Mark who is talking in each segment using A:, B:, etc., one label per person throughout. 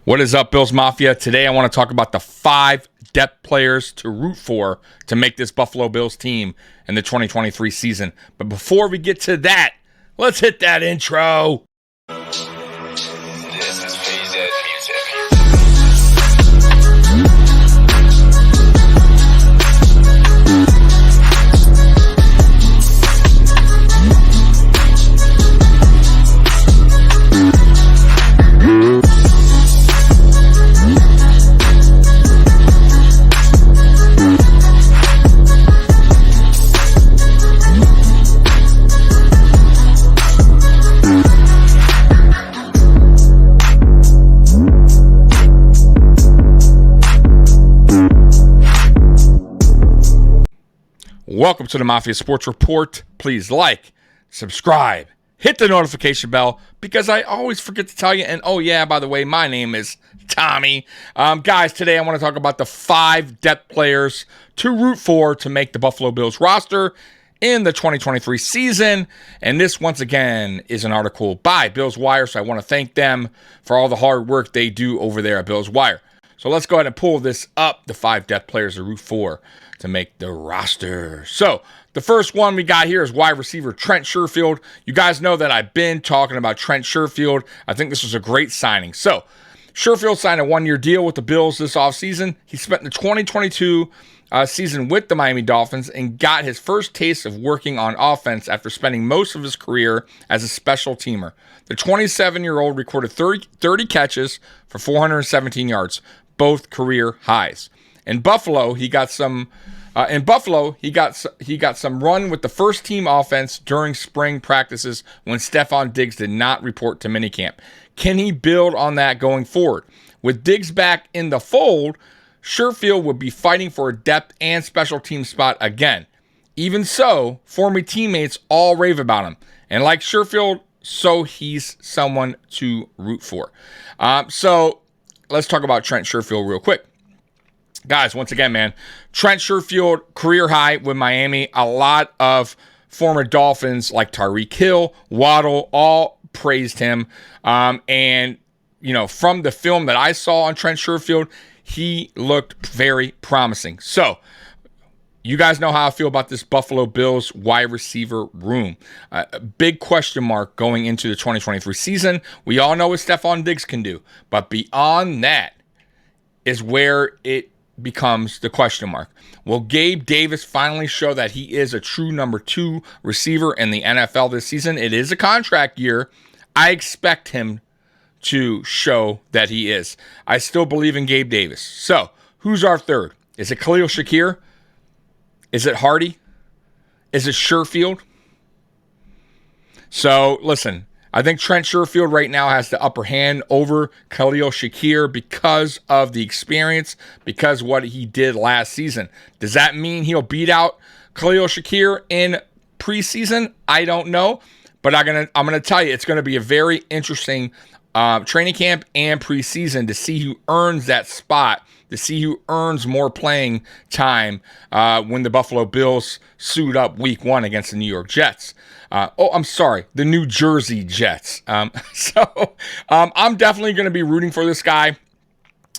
A: What is up, Bills Mafia? Today I want to talk about the 5 depth players to root for to make this Buffalo Bills team in the 2023 season. But before we get to that, let's hit that intro.
B: This is PZ Music.
A: Welcome to the Mafia Sports Report. Please like, subscribe, hit the notification bell because I always forget to tell you. And oh yeah, by the way, my name is Tommy. Guys, today I want to talk about the 5 depth players to root for to make the Buffalo Bills roster in the 2023 season. And this, once again, is an article by Bills Wire, so I want to thank them for all the hard work they do over there at Bills Wire. So let's go ahead and pull this up, the 5 depth players to root for to make the roster. So the first one we got here is wide receiver Trent Sherfield. You guys know that I've been talking about Trent Sherfield. I think this was a great signing. So Sherfield signed a 1-year deal with the Bills this offseason. He spent the 2022 season with the Miami Dolphins and got his first taste of working on offense after spending most of his career as a special teamer. The 27-year-old recorded 30 catches for 417 yards, both career highs. In Buffalo, he got some run with the first team offense during spring practices when Stephon Diggs did not report to minicamp. Can he build on that going forward? With Diggs back in the fold, Sherfield would be fighting for a depth and special team spot again. Even so, former teammates all rave about him. And like Sherfield, so he's someone to root for. So let's talk about Trent Sherfield real quick. Guys, once again, man, Trent Sherfield, career high with Miami. A lot of former Dolphins like Tyreek Hill, Waddle, all praised him. And, you know, from the film that I saw on Trent Sherfield, he looked very promising. So, you guys know how I feel about this Buffalo Bills wide receiver room. A big question mark going into the 2023 season. We all know what Stephon Diggs can do. But beyond that is where it becomes the question mark. Will Gabe Davis finally show that he is a true number 2 receiver in the NFL this season? It is a contract year. I expect him to show that he is. I still believe in Gabe Davis. So, who's our third? Is it Khalil Shakir? Is it Hardy? Is it Sherfield? So, listen, I think Trent Sherfield right now has the upper hand over Khalil Shakir because of the experience, because of what he did last season. Does that mean he'll beat out Khalil Shakir in preseason? I don't know, but I'm gonna tell you it's going to be a very interesting training camp and preseason to see who earns that spot, to see who earns more playing time when the Buffalo Bills suit up week 1 against the New York Jets. The New Jersey Jets. So I'm definitely going to be rooting for this guy.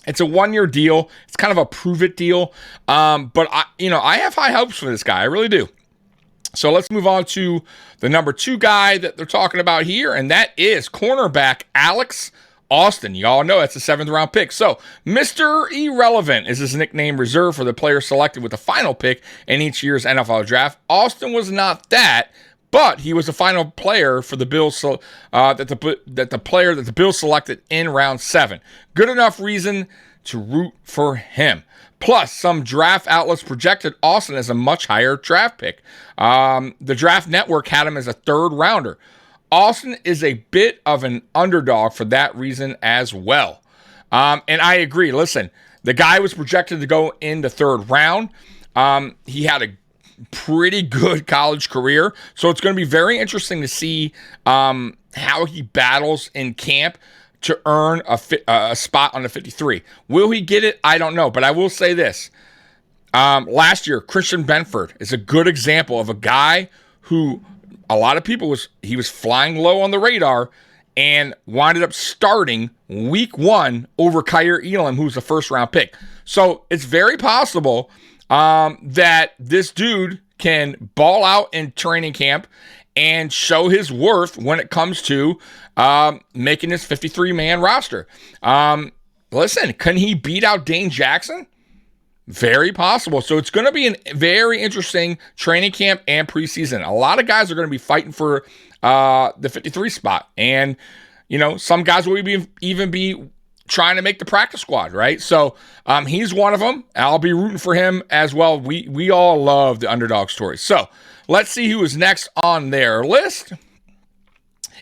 A: It's a 1-year deal. It's kind of a prove-it deal. But I have high hopes for this guy. I really do. So let's move on to the number 2 guy that they're talking about here, and that is cornerback Alex Austin. You all know that's a 7th-round pick. So Mr. Irrelevant is his nickname reserved for the player selected with the final pick in each year's NFL draft. Austin was not that, but he was the final player for the Bills that the Bills selected in round 7. Good enough reason to root for him. Plus, some draft outlets projected Austin as a much higher draft pick. The Draft Network had him as a 3rd rounder. Austin is a bit of an underdog for that reason as well. And I agree. Listen, the guy was projected to go in the 3rd round. He had a pretty good college career. So it's going to be very interesting to see how he battles in camp to earn a spot on the 53. Will he get it? I don't know. But I will say this. Last year, Christian Benford is a good example of a guy who a lot of people he was flying low on the radar, and winded up starting week 1 over Kyer Elam, who's a first-round pick. So it's very possible that this dude can ball out in training camp and show his worth when it comes to making his 53-man roster. Listen, can he beat out Dane Jackson? Very possible. So it's going to be a very interesting training camp and preseason. A lot of guys are going to be fighting for the 53 spot. And, some guys will even be trying to make the practice squad, right? So he's one of them. I'll be rooting for him as well. We all love the underdog stories. So let's see who is next on their list.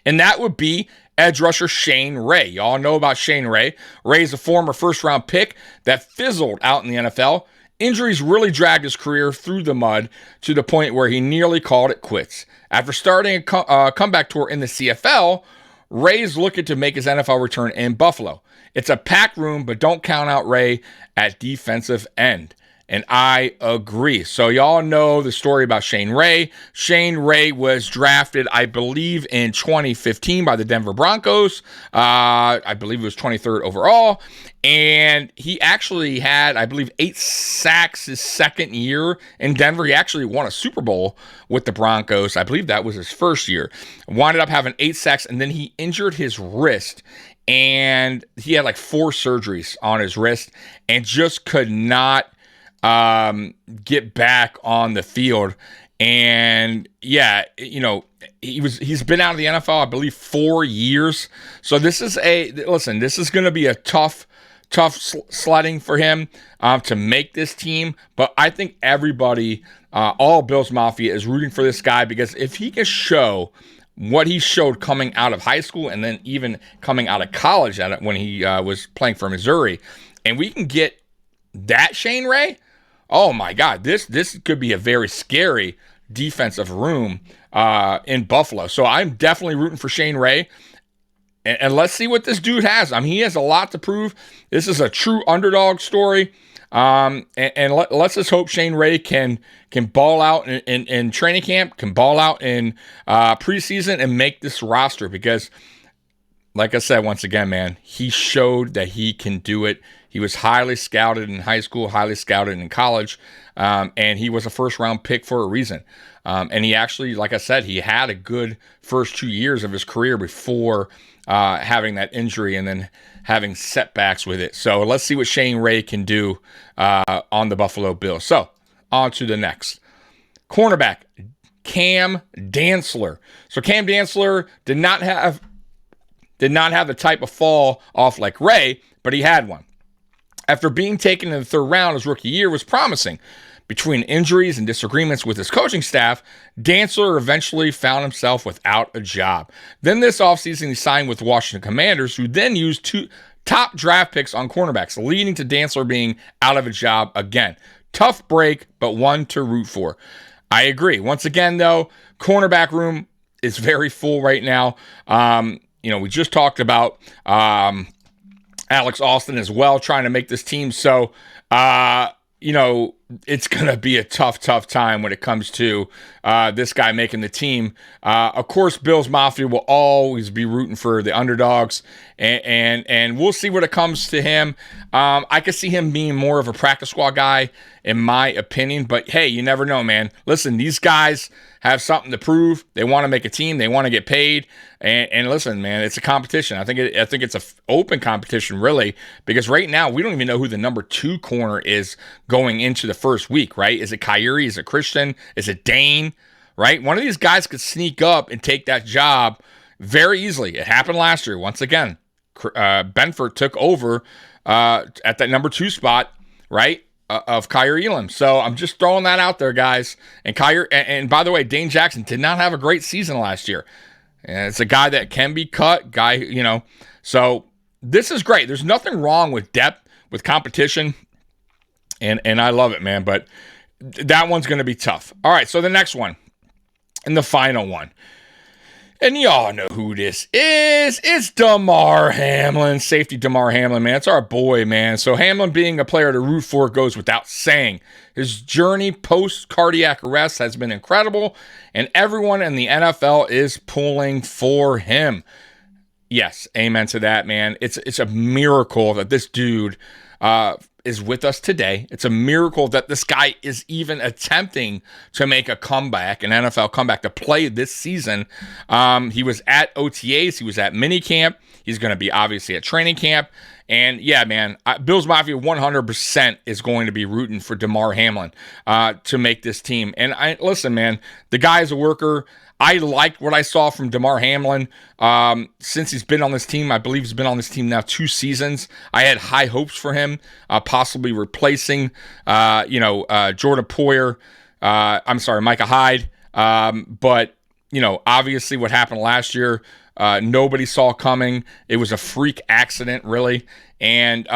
A: And that would be edge rusher Shane Ray. Y'all know about Shane Ray. Ray's a former first-round pick that fizzled out in the NFL. Injuries really dragged his career through the mud to the point where he nearly called it quits. After starting a comeback tour in the CFL, Ray's looking to make his NFL return in Buffalo. It's a packed room, but don't count out Ray at defensive end. And I agree. So y'all know the story about Shane Ray. Shane Ray was drafted, I believe, in 2015 by the Denver Broncos. I believe it was 23rd overall. And he actually had, I believe, 8 sacks his second year in Denver. He actually won a Super Bowl with the Broncos. I believe that was his first year. Wound up having 8 sacks, and then he injured his wrist. And he had like 4 surgeries on his wrist and just could not get back on the field. And yeah, he's been out of the NFL, I believe, 4 years. So this is going to be a tough sledding for him to make this team. But I think everybody, all Bills Mafia, is rooting for this guy, because if he can show what he showed coming out of high school and then even coming out of college when he was playing for Missouri, and we can get that Shane Ray, oh my God, this could be a very scary defensive room in Buffalo. So I'm definitely rooting for Shane Ray. And let's see what this dude has. I mean, he has a lot to prove. This is a true underdog story. Let's just hope Shane Ray can ball out in training camp, can ball out in preseason, and make this roster, because, like I said, once again, man, he showed that he can do it. He was highly scouted in high school, highly scouted in college, and he was a first-round pick for a reason. And he actually, like I said, he had a good first 2 years of his career before having that injury and then having setbacks with it. So let's see what Shane Ray can do on the Buffalo Bills. So on to the next. Cornerback, Cam Dantzler. So Cam Dantzler did not have the type of fall off like Ray, but he had one. After being taken in the 3rd round, his rookie year was promising. Between injuries and disagreements with his coaching staff, Dantzler eventually found himself without a job. Then this offseason, he signed with Washington Commanders, who then used 2 top draft picks on cornerbacks, leading to Dantzler being out of a job again. Tough break, but one to root for. I agree. Once again, though, cornerback room is very full right now. We just talked about Alex Austin as well, trying to make this team. So, it's going to be a tough time when it comes to this guy making the team. Of course, Bills Mafia will always be rooting for the underdogs, and we'll see when it comes to him. I could see him being more of a practice squad guy, in my opinion, but hey, you never know, man. Listen, these guys have something to prove. They want to make a team. They want to get paid. And listen, man, it's a competition. I think it's an open competition, really, because right now we don't even know who the number 2 corner is going into the first week, right? Is it Kyrie? Is it Christian? Is it Dane? Right? One of these guys could sneak up and take that job very easily. It happened last year. Once again, Benford took over at that number 2 spot, right, of Kyer Elam. So I'm just throwing that out there, guys. And and by the way, Dane Jackson did not have a great season last year. And it's a guy that can be cut, So this is great. There's nothing wrong with depth, with competition, and I love it, man. But that one's going to be tough. All right, so the next one, and the final one. And y'all know who this is. It's Damar Hamlin, safety Damar Hamlin, man. It's our boy, man. So Hamlin being a player to root for goes without saying. His journey post-cardiac arrest has been incredible, and everyone in the NFL is pulling for him. Yes, amen to that, man. It's a miracle that this dude is with us today. It's a miracle that this guy is even attempting to make a comeback, an NFL comeback, to play this season. He was at OTAs, he was at minicamp. He's going to be obviously at training camp. And yeah, man, Bills Mafia 100% is going to be rooting for Damar Hamlin to make this team. And listen, man, the guy is a worker. I liked what I saw from Damar Hamlin since he's been on this team. I believe he's been on this team now 2 seasons. I had high hopes for him, possibly replacing, Jordan Poyer. Micah Hyde. But, obviously what happened last year, nobody saw coming. It was a freak accident, really. And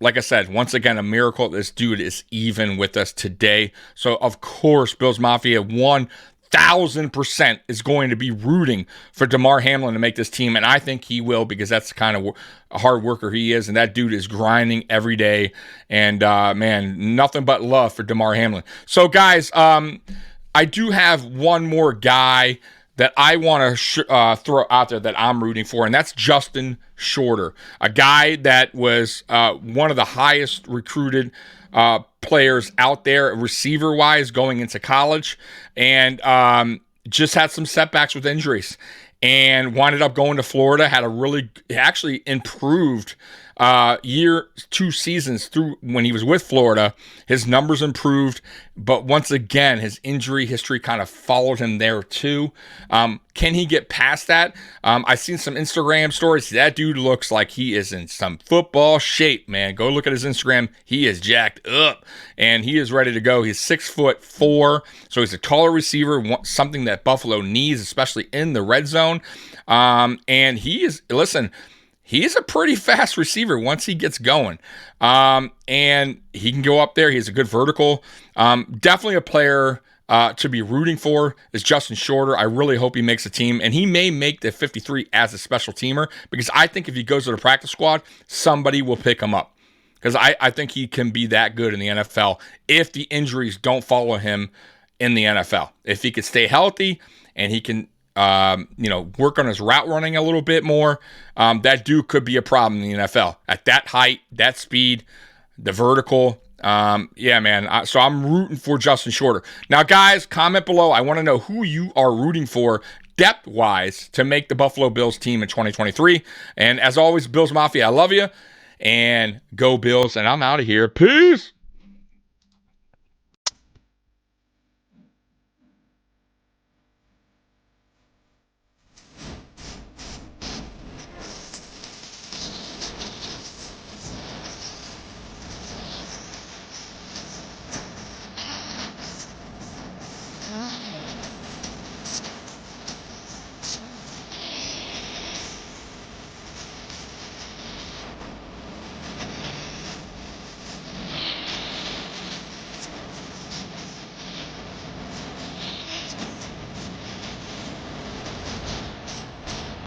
A: like I said, once again, a miracle this dude is even with us today. So, of course, Bills Mafia 1,000% is going to be rooting for Damar Hamlin to make this team, and I think he will, because that's the kind of a hard worker he is, and that dude is grinding every day. And man, nothing but love for Damar Hamlin. So, guys, I do have one more guy that I want to throw out there that I'm rooting for, and that's Justin Shorter, a guy that was one of the highest recruited players out there, receiver-wise, going into college, and just had some setbacks with injuries, and winded up going to Florida, actually improved 2 seasons through when he was with Florida. His numbers improved, but once again, his injury history kind of followed him there too. Can he get past that? I've seen some Instagram stories. That dude looks like he is in some football shape, man. Go look at his Instagram. He is jacked up, and he is ready to go. He's 6'4", so he's a taller receiver, something that Buffalo needs, especially in the red zone. And he's a pretty fast receiver once he gets going. And he can go up there. He has a good vertical. Definitely a player to be rooting for is Justin Shorter. I really hope he makes a team, and he may make the 53 as a special teamer, because I think if he goes to the practice squad, somebody will pick him up, because I think he can be that good in the NFL if the injuries don't follow him in the NFL. If he could stay healthy and he can work on his route running a little bit more, that dude could be a problem in the NFL at that height, that speed, the vertical. Yeah, man. So I'm rooting for Justin Shorter. Now, guys, comment below. I want to know who you are rooting for depth-wise to make the Buffalo Bills team in 2023. And as always, Bills Mafia, I love you. And go Bills. And I'm out of here. Peace.